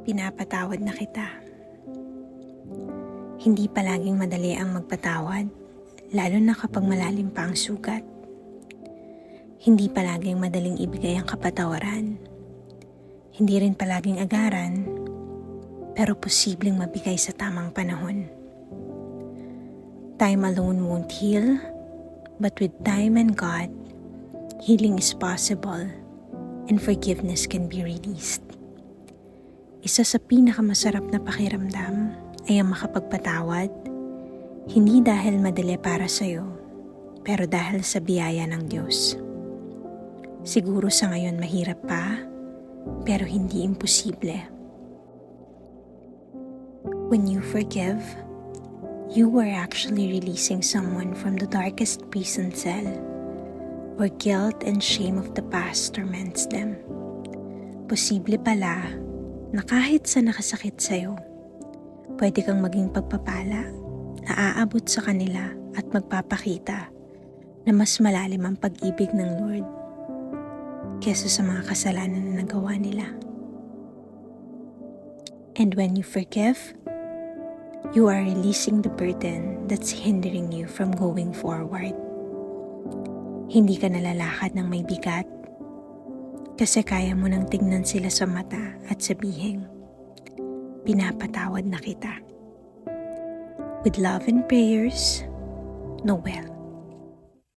Pinapatawad na kita. Hindi palaging madali ang magpatawad, lalo na kapag malalim pa ang sugat. Hindi palaging madaling ibigay ang kapatawaran. Hindi rin palaging agaran, pero posibleng mabigay sa tamang panahon. Time alone won't heal, but with time and God, healing is possible and forgiveness can be released. Isa sa pinakamasarap na pakiramdam ay ang makapagpatawad, hindi dahil madali para sa'yo, pero dahil sa biyaya ng Diyos. Siguro sa ngayon mahirap pa, pero hindi imposible. When you forgive, you are actually releasing someone from the darkest prison cell, where guilt and shame of the past torments them. Posible pala na kahit sa nakasakit sa'yo, pwede kang maging pagpapala na aabot sa kanila at magpapakita na mas malalim ang pag-ibig ng Lord kesa sa mga kasalanan na nagawa nila. And when you forgive, you are releasing the burden that's hindering you from going forward. Hindi ka nalalakad ng may bigat kasi kaya mo nang tingnan sila sa mata at sabihin, pinapatawad na kita. With love and prayers, Noel.